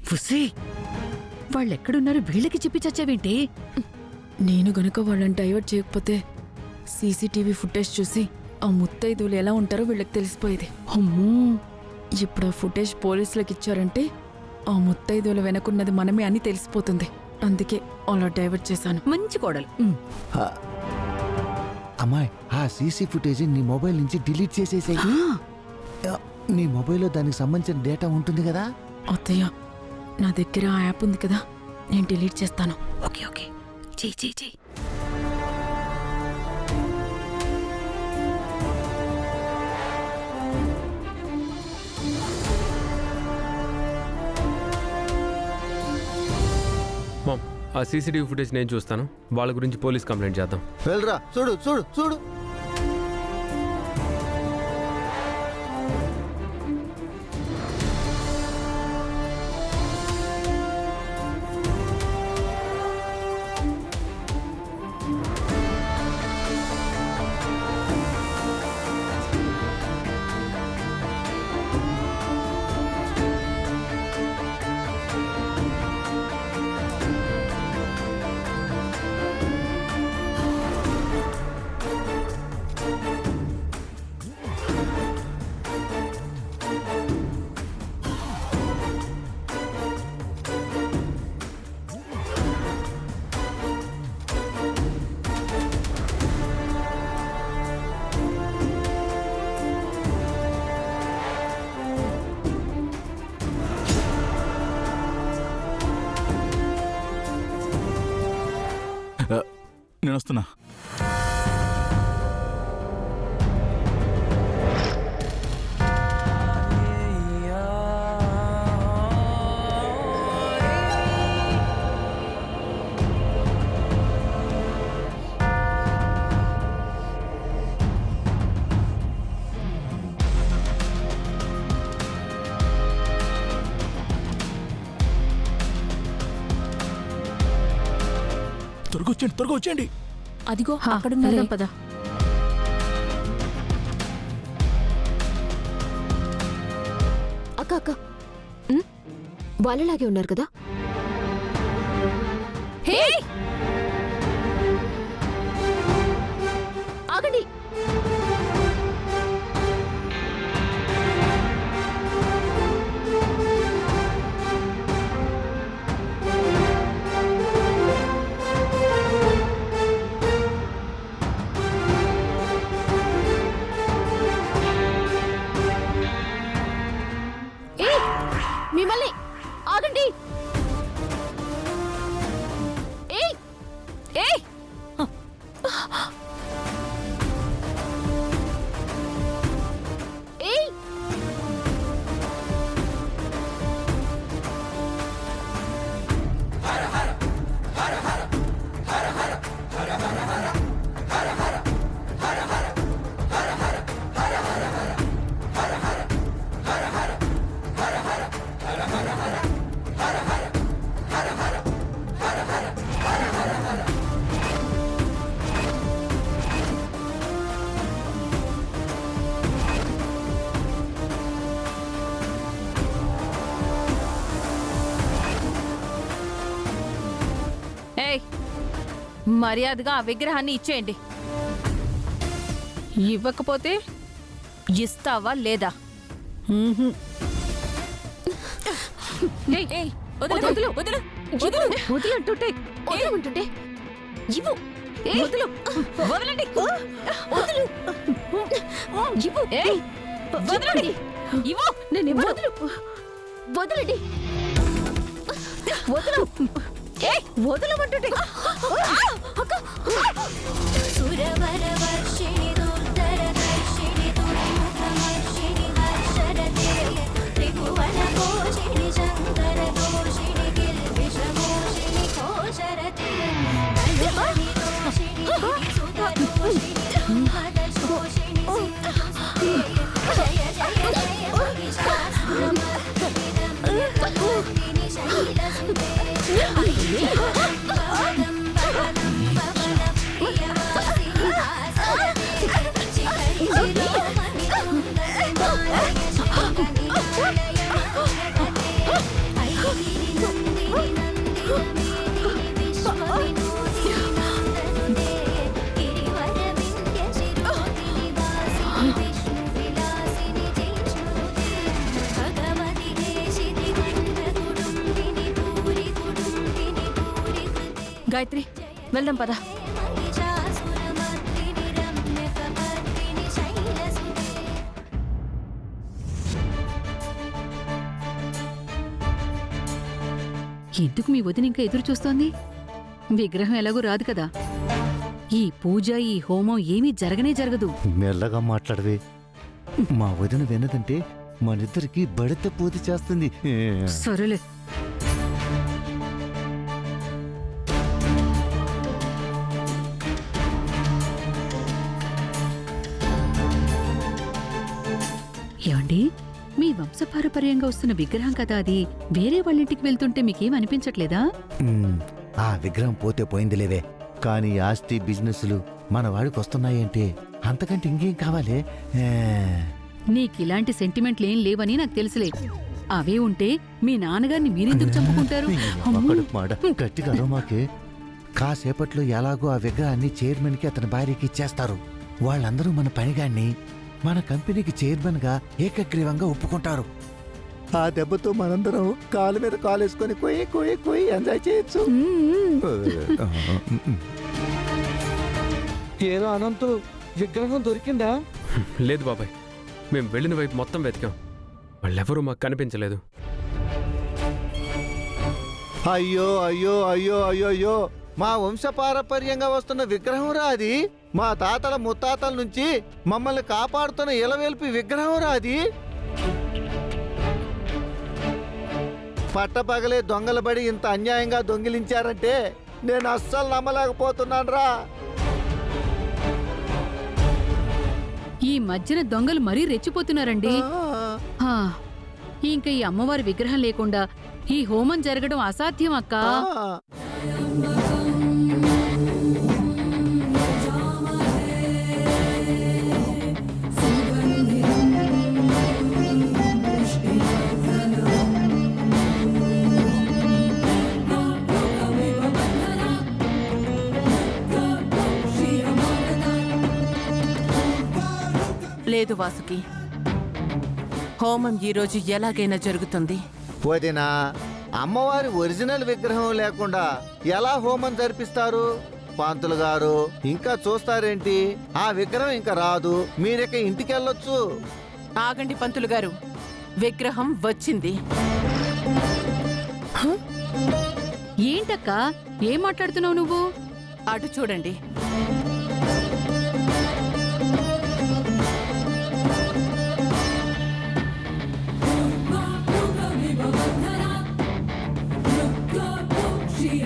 పుసి వాళ్ళెక్కడున్నారు వీళ్ళకి చెప్పి చచ్చావేంటి? నేను గనుక వాళ్ళని డైవర్ట్ చేయకపోతే సీసీటీవీ ఫుటేజ్ చూసి ఆ ముత్తైదువులు ఎలా ఉంటారో వీళ్ళకి తెలిసిపోయేది. అమ్మో, ఇప్పుడు ఆ ఫుటేజ్ పోలీసులకు ఇచ్చారంటే ఆ ముత్తైదువుల వెనకున్నది మనమే అని తెలిసిపోతుంది. అందుకే అలా డైవర్ట్ చేశాను. మంచి కోడలు. అమ్మాయి, ఆ సీసీ ఫుటేజ్ నీ మొబైల్ నుంచి డిలీట్ చేసేసాయి. నీ మొబైల్లో దానికి సంబంధించిన డేటా ఉంటుంది కదా. అత్తయ్య, నా దగ్గర ఆ యాప్ ఉంది కదా, నేను డిలీట్ చేస్తాను. ఓకే ఓకే, చెయ్యి చెయ్యి చెయ్యి. మామ్, ఆ సీసీటీవీ ఫుటేజ్ నేను చూస్తాను. వాళ్ళ గురించి పోలీస్ కంప్లైంట్ చేద్దాం. వెళ్ళరా, చూడు చూడు చూడు. నేను వస్తున్నా. త్వరగా వచ్చేయండి, త్వరగా వచ్చేయండి. అదిగో అక్కడ పద. అక్క అక్క, వాళ్ళలాగే ఉన్నారు కదా. ఆగండి. మిమ్మల్ని ఆగండి. ఏయ్ ఏయ్, ఏయ్, ఏయ్, మర్యాదగా ఆ విగ్రహాన్ని ఇచ్చేయండి. ఇవ్వకపోతే ఇస్తావా లేదా? వదలు వదలు వదలంటుంటే వదలమంటుంటే ఇవ్వు. వదులు, వదలండి. వదలు ఇవ్వు. వదలండి, ఇవ్వు. నేను వదలు, వదలండి. వదలు, వదలమంటుంటే. సురవరవర్షిణి దుర్ధరదర్శిని దుర్ముఖమర్షిణి హర్షరతే త్రిభువన కోశిని శంకర దోషిణి కిల్బిషమోషిని కోశరతే కళ్యాణి దోషిణి సుధదోషిణి మదశోషిణి సింధుస్తే జయ జయ జయ మహిషాసురమర్దిని శైలసుతే గాయత్రి వెళ్దాం పద. महिषासुरमर्दिनि रम्यकपर्दिनि शैलसुते ఎందుకు మీ వదిన ఇంకా ఎదురు చూస్తోంది? విగ్రహం ఎలాగూ రాదు కదా. ఈ పూజ ఈ హోమం ఏమీ జరగనే జరగదు. మెల్లగా మాట్లాడవే. మా వదిన వినదంటే మనిద్దరికి బడిత పూజ చేస్తుంది. సరేలే. ఏమండి, మీ వంశపారపర్యంగా వస్తున్న విగ్రహం కదా అది. వేరే వాళ్ళింటికి వెళ్తుంటే మీకేం అనిపించట్లేదా? ఆ విగ్రహం పోతే పోయిందిలేవే, కానీ ఆస్తి బిజినెస్లు మన వాడికి వస్తున్నాయంటే అంతకంటే ఇంకేం కావాలి? నీకిలాంటి సెంటిమెంట్లేం లేవని నాకు తెలుసులే. అవే ఉంటే మీ నాన్నగారిని మీరెందుకు చంపుకుంటారు? అమ్మో! ఒక్కడు మాట గట్టిగా మాకే. కాసేపట్లో ఎలాగో ఆ విగ్రహాన్ని చైర్మన్ కి అతని భార్యకి ఇచ్చేస్తారు. వాళ్ళందరూ మన పనిగాన్ని మన కంపెనీకి చైర్మన్ గా ఏకగ్రీవంగా ఒప్పుకుంటారు. ఆ దెబ్బతో మనందరం కాలు మీద కాలేసుకొని కోయి కోయి కోయి ఎంజాయ్ చేయొచ్చు. ఏదో అనంతు విగ్రహం దొరికిందా? లేదు బాబాయ్, మేము వెళ్ళిన వైపు మొత్తం వెతికాం, వాళ్ళెవరూ మాకు కనిపించలేదు. అయ్యో అయ్యో అయ్యో అయ్యో అయ్యో, మా వంశపారపర్యంగా వస్తున్న విగ్రహం రా అది. మా తాతల ముత్తాతల నుంచి మమ్మల్ని కాపాడుతున్న ఇలవేల్పి విగ్రహం రా అది. పట్టపగలే దొంగలబడి ఇంత అన్యాయంగా దొంగిలించారంటే నేను అస్సలు నమ్మలేకపోతున్నాను రా. ఈ మధ్యన దొంగలు మరీ రెచ్చిపోతున్నారండి. హా, ఇంకా ఈ అమ్మవారి విగ్రహం లేకుండా ఈ హోమం జరగడం అసాధ్యం అక్కా. లేదు వాసుకి, హోమం ఈరోజు ఎలాగైనా జరుగుతుంది. వదినా, అమ్మవారి ఒరిజినల్ విగ్రహం లేకుండా ఎలా హోమం జరిపిస్తారు? పంతులు గారు ఇంకా చూస్తారేంటి? ఆ విగ్రహం ఇంకా రాదు, మీరిక ఇంటికెళ్ళొచ్చు. ఆగండి పంతులు గారు, విగ్రహం వచ్చింది. ఏంటక్కా, ఏం మాట్లాడుతున్నావు నువ్వు? అటు చూడండి. She